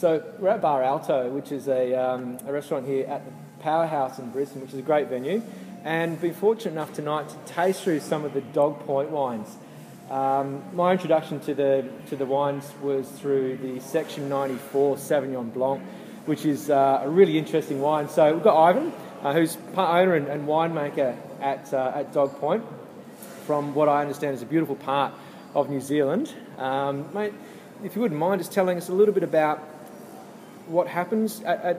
So we're at Bar Alto, which is a restaurant here at the Powerhouse in Brisbane, which is a great venue, and been fortunate enough tonight to taste through some of the Dog Point wines. My introduction to the wines was through the Section 94 Sauvignon Blanc, which is a really interesting wine. So we've got Ivan, who's part owner and winemaker at Dog Point, from what I understand is a beautiful part of New Zealand. Mate, if you wouldn't mind just telling us a little bit about what happens at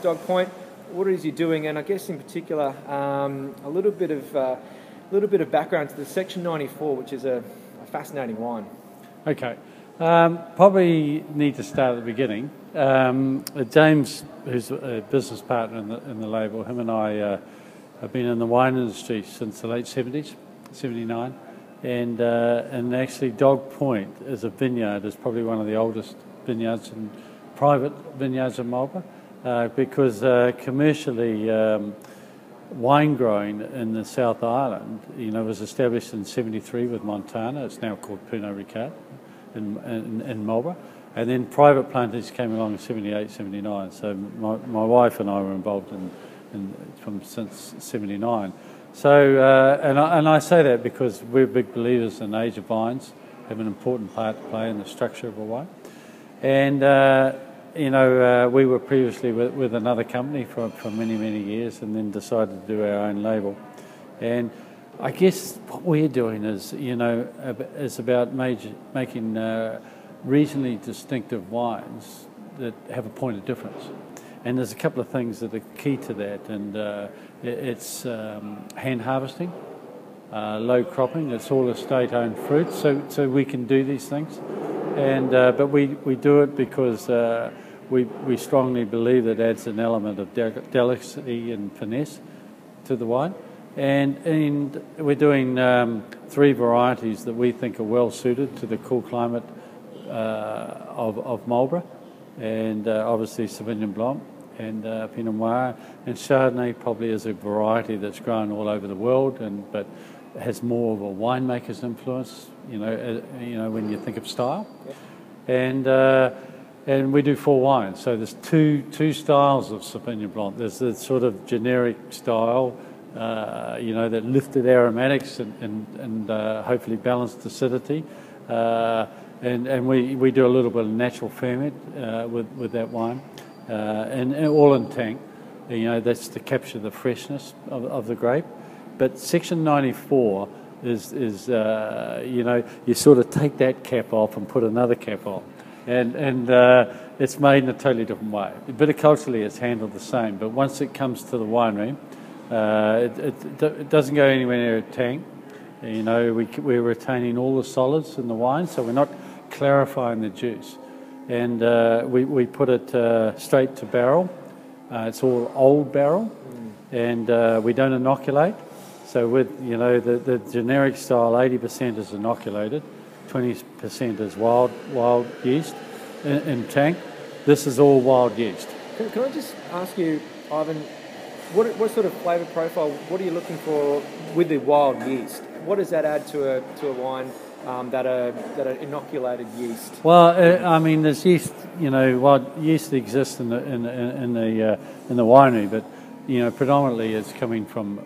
Dog Point, what it is you're doing, and I guess in particular a little bit of background to the Section 94, which is a fascinating wine. Okay, probably need to start at the beginning. James, who's a business partner in the label, him and I have been in the wine industry since the late 70s, 79, and actually Dog Point is a vineyard, is probably one of the oldest vineyards and private vineyards in Marlborough, because commercially wine growing in the South Island, was established in 73 with Montana. It's now called Pernod Ricard in Marlborough. And then private planters came along in 78, 79. So my wife and I were involved since 79. So, and I say that because we're big believers in age of vines, have an important part to play in the structure of a wine. And, we were previously with another company for many, many years, and then decided to do our own label. And I guess what we're doing is about making regionally distinctive wines that have a point of difference. And there's a couple of things that are key to that, and it's hand harvesting, low cropping. It's all estate-owned fruit, so we can do these things. And but we do it because we strongly believe it adds an element of delicacy and finesse to the wine. And we're doing 3 varieties that we think are well suited to the cool climate of Marlborough, and obviously Sauvignon Blanc and Pinot Noir, and Chardonnay probably is a variety that's grown all over the world, but has more of a winemaker's influence, when you think of style. Yep. And we do 4 wines. So there's two styles of Sauvignon Blanc. There's the sort of generic style, that lifted aromatics and hopefully balanced acidity. And we do a little bit of natural ferment with that wine, and all in tank. That's to capture the freshness of the grape. But Section 94 is you sort of take that cap off and put another cap on, and it's made in a totally different way. Viticulturally, it's handled the same, but once it comes to the winery, it doesn't go anywhere near a tank. We're retaining all the solids in the wine, so we're not clarifying the juice, and we put it straight to barrel. It's all old barrel, and we don't inoculate. So with the generic style, 80% is inoculated, 20% is wild yeast in tank. This is all wild yeast. Can I just ask you, Ivan, what sort of flavour profile? What are you looking for with the wild yeast? What does that add to a wine that are inoculated yeast? Well, there's yeast. Wild yeast exists in the winery, but predominantly it's coming from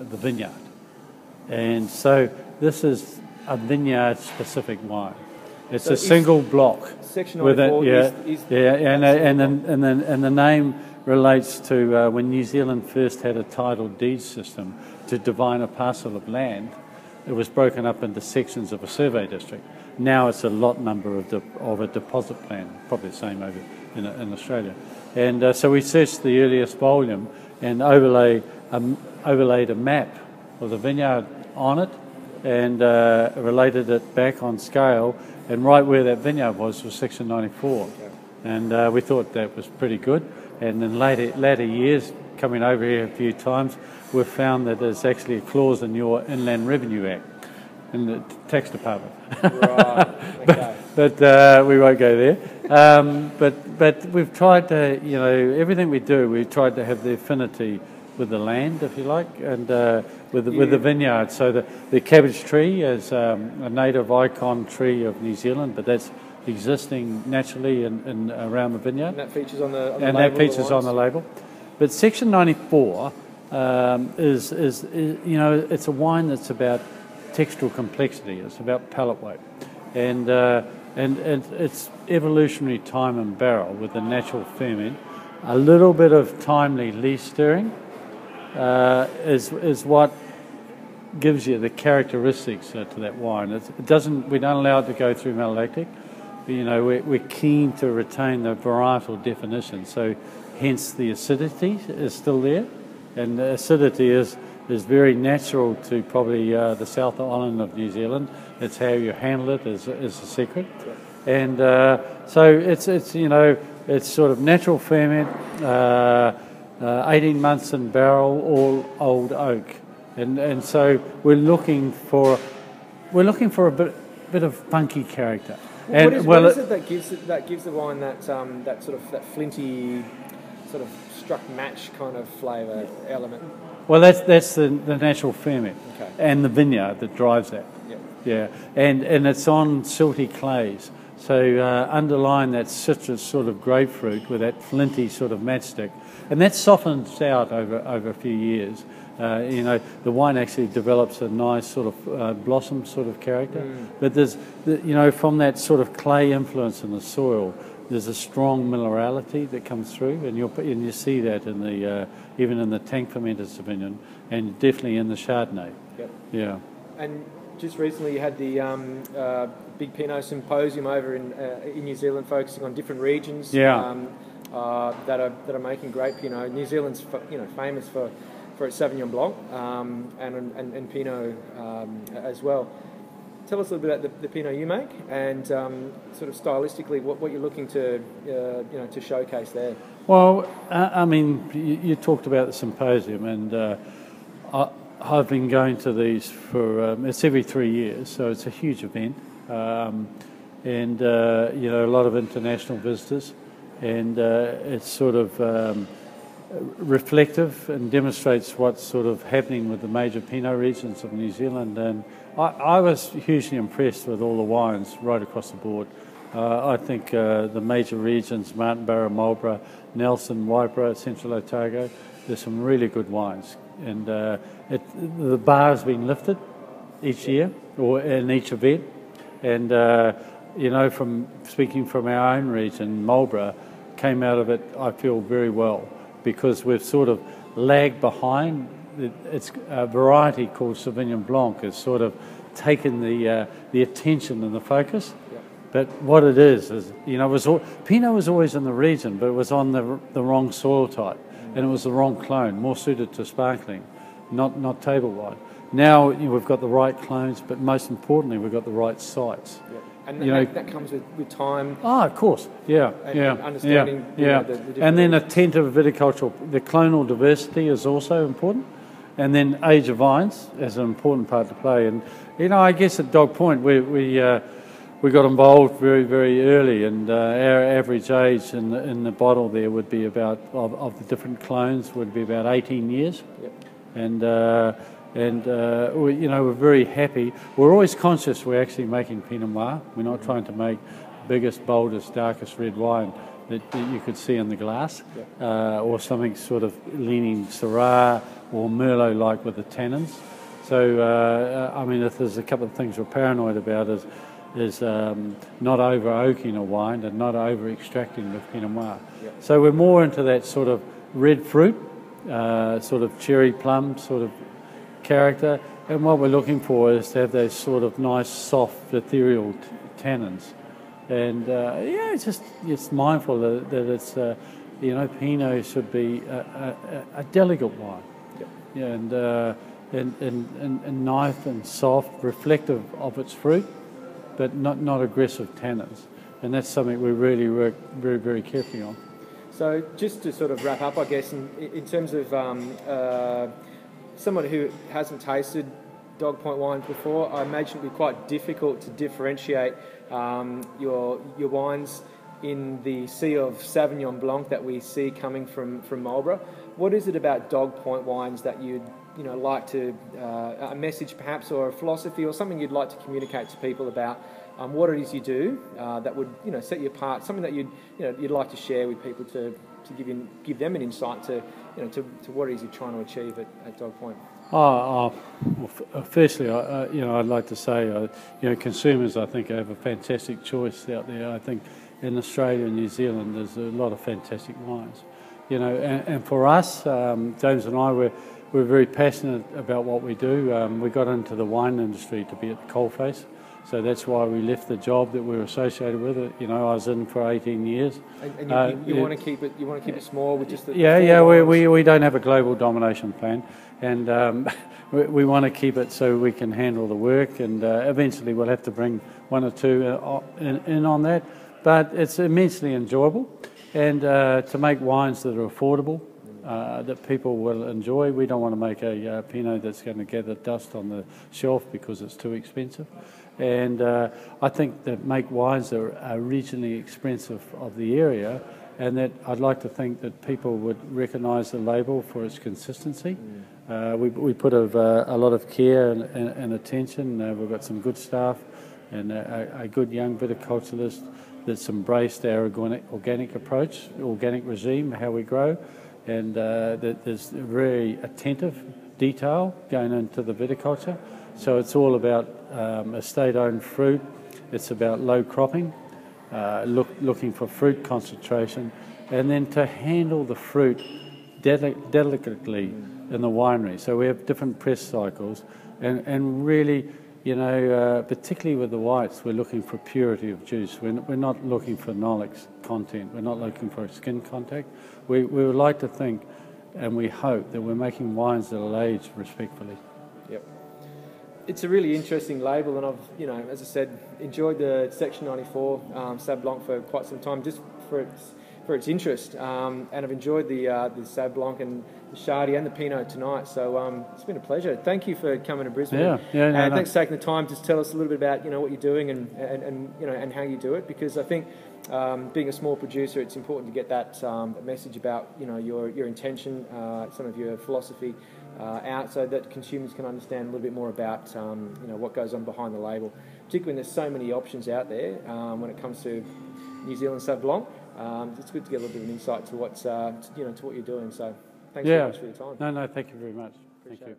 the vineyard, and so this is a vineyard-specific wine. It's a single block. Section 94 and the name relates to when New Zealand first had a title deed system to divide a parcel of land. It was broken up into sections of a survey district. Now it's a lot number of a deposit plan, probably the same over in Australia. And so we searched the earliest volume and overlaid a map of the vineyard on it, and related it back on scale, and right where that vineyard was Section 94. Okay. And we thought that was pretty good. And in later years, coming over here a few times, we've found that there's actually a clause in your Inland Revenue Act, in the tax department. Right. Okay. but we won't go there. But we've tried to, everything we do, we've tried to have the affinity with the land, if you like, and with the vineyard. So the cabbage tree is a native icon tree of New Zealand, but that's existing naturally in around the vineyard. And that features on the And label. that features on the label. But Section 94 is it's a wine that's about textural complexity. It's about palate weight, and it's evolutionary time in barrel with the natural ferment. A little bit of timely lees stirring is what gives you the characteristics to that wine. It doesn't. We don't allow it to go through malolactic. We're keen to retain the varietal definition. So, hence the acidity is still there, and the acidity is very natural to probably the South Island of New Zealand. It's how you handle it is the secret, and so it's sort of natural ferment, 18 months in barrel, all old oak, and so we're looking for a bit of funky character. What is it that gives the wine that that flinty, sort of struck match kind of flavour element? Well, that's the natural ferment, okay, and the vineyard that drives that. Yep. Yeah, and it's on silty clays. So underlying that citrus sort of grapefruit with that flinty sort of matchstick, and that softens out over a few years. The wine actually develops a nice sort of blossom sort of character. But there's, from that sort of clay influence in the soil, there's a strong minerality that comes through, and you see that in the even in the tank fermented Sauvignon, and definitely in the Chardonnay. Yep. Yeah. And just recently, you had the big Pinot Symposium over in New Zealand, focusing on different regions. Yeah. That are making great Pinot. New Zealand's famous for its Sauvignon Blanc and Pinot as well. Tell us a little bit about the Pinot you make, and sort of stylistically what you're looking to to showcase there. Well, you talked about the symposium, and I've been going to these for it's every 3 years, so it's a huge event, and a lot of international visitors, and it's sort of reflective and demonstrates what's sort of happening with the major Pinot regions of New Zealand. And I was hugely impressed with all the wines right across the board. I think the major regions, Martinborough, Marlborough, Nelson, Waipara, Central Otago, there's some really good wines. And the bar has been lifted each year or in each event. And, from speaking from our own region, Marlborough came out of it, I feel, very well, because we've sort of lagged behind. It's a variety called Sauvignon Blanc has sort of taken the attention and the focus. Yep. But what it is Pinot was always in the region, but it was on the wrong soil type, and it was the wrong clone, more suited to sparkling, not table wine. Now we've got the right clones, but most importantly, we've got the right sites. Yep. And that comes with time. Oh, of course, yeah, and understanding. Yeah. The and then attentive viticultural. The clonal diversity is also important, and then age of vines has an important part to play. And I guess at Dog Point we got involved very, very early, and our average age in the bottle there would be about of the different clones would be about 18 years. Yep. And we're very happy. We're always conscious we're actually making Pinot Noir. We're not trying to make biggest, boldest, darkest red wine that you could see in the glass, or something sort of leaning Syrah or Merlot like with the tannins. So, if there's a couple of things we're paranoid about is not over oaking a wine and not over extracting with Pinot Noir. Yep. So we're more into that sort of red fruit, sort of cherry plum sort of character, and what we're looking for is to have those sort of nice, soft, ethereal tannins. And it's mindful that it's Pinot should be a delicate wine, and nice and soft, reflective of its fruit, but not aggressive tannins. And that's something we really work very, very carefully on. So just to sort of wrap up, I guess, in terms of someone who hasn't tasted Dog Point wines before, I imagine it'd be quite difficult to differentiate your wines in the sea of Sauvignon Blanc that we see coming from Marlborough. What is it about Dog Point wines that you'd like to a message perhaps, or a philosophy, or something you'd like to communicate to people about what it is you do that would set you apart, something that you'd like to share with people to give them an insight to what it is you're trying to achieve at Dog Point. Well, firstly, I'd like to say, consumers, I think, have a fantastic choice out there. I think in Australia and New Zealand, there's a lot of fantastic wines. And for us, James and I, we're very passionate about what we do. We got into the wine industry to be at the coalface. So that's why we left the job that we were associated with it. I was in for 18 years. And you want to keep it. You want to keep it small with just the we don't have a global domination plan, and we want to keep it so we can handle the work. And eventually we'll have to bring one or two in on that. But it's immensely enjoyable, and to make wines that are affordable, that people will enjoy. We don't want to make a Pinot that's going to gather dust on the shelf because it's too expensive. And I think that make wines that are regionally expensive of the area, and that I'd like to think that people would recognise the label for its consistency. We put a lot of care and attention. We've got some good staff and a good young viticulturalist that's embraced our organic approach, organic regime, how we grow, and that there's very attentive detail going into the viticulture. So it's all about estate-owned fruit. It's about low cropping, looking for fruit concentration, and then to handle the fruit delicately in the winery. So we have different press cycles, and really, particularly with the whites, we're looking for purity of juice. We're not looking for Nolix content. We're not looking for skin contact. We would like to think, and we hope, that we're making wines that are aged respectfully. Yep. It's a really interesting label, and I've, as I said, enjoyed the Section 94 Sauv Blanc for quite some time, just for its interest, and I've enjoyed the Sauv Blanc and the Chardy and the Pinot tonight. So it's been a pleasure. Thank you for coming to Brisbane. And thanks for taking the time to tell us a little bit about what you're doing and how you do it, because I think being a small producer, it's important to get that message about your intention, some of your philosophy out, so that consumers can understand a little bit more about what goes on behind the label. Particularly when there's so many options out there when it comes to New Zealand Sauv Blanc. It's good to get a little bit of an insight to what's to what you're doing. So thanks very much for your time. No, thank you very much. Thank you.